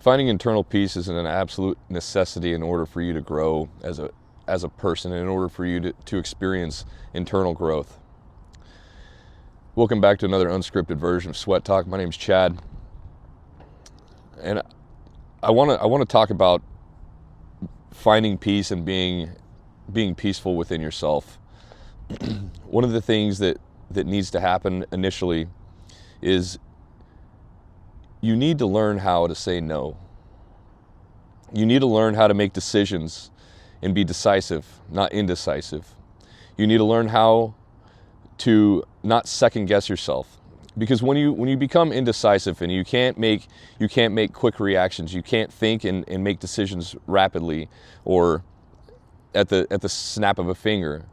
Finding internal peace is an absolute necessity in order for you to grow as a person, and in order for you to experience internal growth. Welcome back to another unscripted version of Sweat Talk. My name's Chad, and I want to talk about finding peace and being peaceful within yourself. One of the things that needs to happen initially is you need to learn how to say no. You need to learn how to make decisions and be decisive, not indecisive. You need to learn how to not second guess yourself. Because when you become indecisive and you can't make quick reactions, you can't think and make decisions rapidly or at the snap of a finger,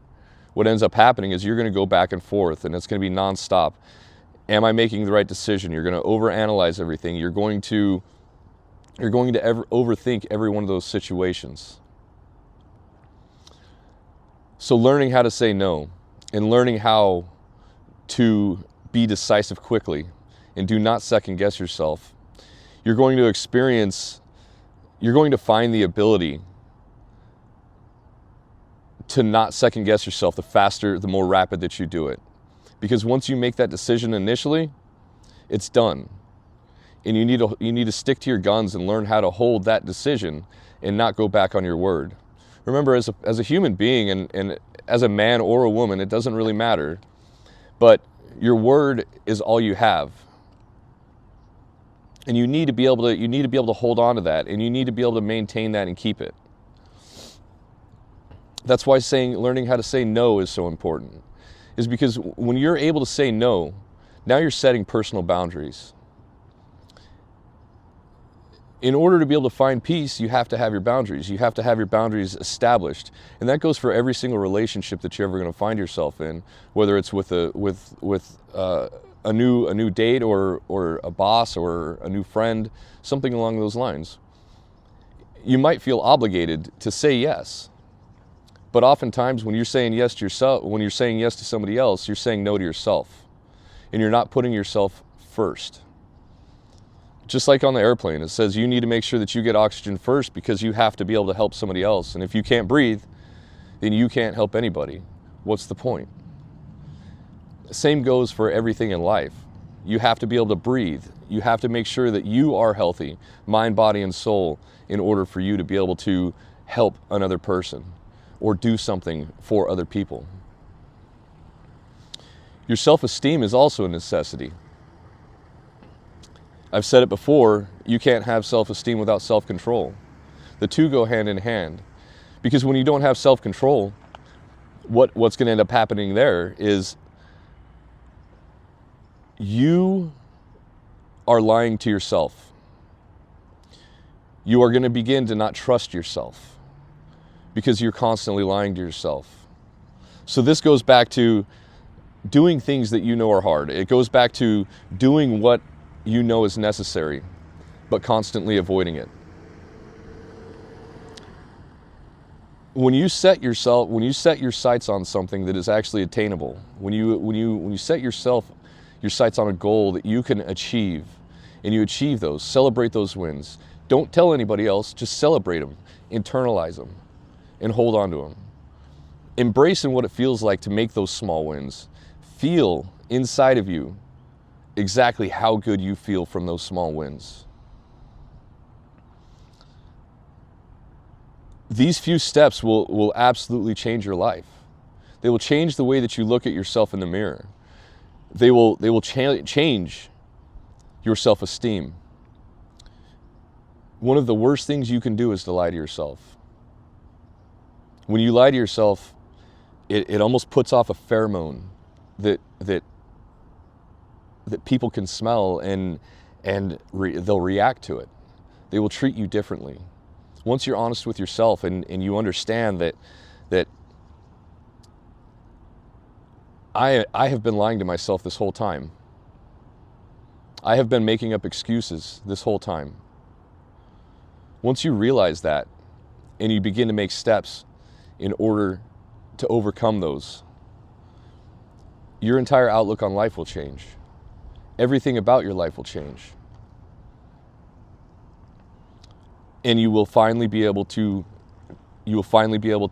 what ends up happening is you're going to go back and forth, and it's going to be nonstop. Am I making the right decision? You're going to overanalyze everything. You're going to overthink every one of those situations. So learning how to say no and learning how to be decisive quickly and do not second guess yourself, you're going to find the ability to not second guess yourself the faster, the more rapid that you do it. Because once you make that decision initially, it's done. And you need to stick to your guns and learn how to hold that decision and not go back on your word. Remember, as a human being and as a man or a woman, it doesn't really matter. But your word is all you have. And you need to be able to hold on to that, and you need to be able to maintain that and keep it. That's why learning how to say no is so important. Is because when you're able to say no, now you're setting personal boundaries. In order to be able to find peace, you have to have your boundaries. You have to have your boundaries established. And that goes for every single relationship that you're ever going to find yourself in, whether it's with a new date or a boss or a new friend, something along those lines. You might feel obligated to say yes. But oftentimes when you're saying yes to yourself, when you're saying yes to somebody else, you're saying no to yourself. And you're not putting yourself first. Just like on the airplane, it says you need to make sure that you get oxygen first because you have to be able to help somebody else. And if you can't breathe, then you can't help anybody. What's the point? The same goes for everything in life. You have to be able to breathe. You have to make sure that you are healthy, mind, body, and soul, in order for you to be able to help another person or do something for other people. Your self-esteem is also a necessity. I've said it before, you can't have self-esteem without self-control. The two go hand in hand. Because when you don't have self-control, what's going to end up happening there is you are lying to yourself. You are going to begin to not trust yourself because you're constantly lying to yourself. So this goes back to doing things that you know are hard. It goes back to doing what you know is necessary, but constantly avoiding it. When you set your sights on something that is actually attainable, when you set your sights on a goal that you can achieve, and you achieve those, celebrate those wins. Don't tell anybody else, just celebrate them, internalize them, and hold on to them. Embracing what it feels like to make those small wins. Feel inside of you exactly how good you feel from those small wins. These few steps will absolutely change your life. They will change the way that you look at yourself in the mirror. They will change your self-esteem. One of the worst things you can do is to lie to yourself. When you lie to yourself, it almost puts off a pheromone that people can smell and they'll react to it. They will treat you differently. Once you're honest with yourself and you understand that I have been lying to myself this whole time. I have been making up excuses this whole time. Once you realize that and you begin to make steps in order to overcome those, your entire outlook on life will change. Everything about your life will change. And you will finally be able to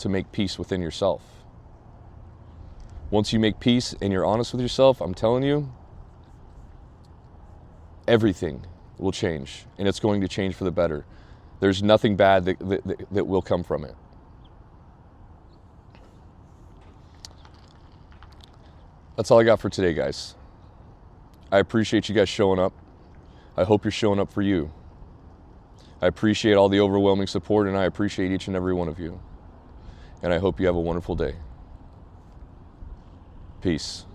make peace within yourself. Once you make peace and you're honest with yourself, I'm telling you, everything will change, and it's going to change for the better. There's nothing bad that will come from it. That's all I got for today, guys. I appreciate you guys showing up. I hope you're showing up for you. I appreciate all the overwhelming support, and I appreciate each and every one of you. And I hope you have a wonderful day. Peace.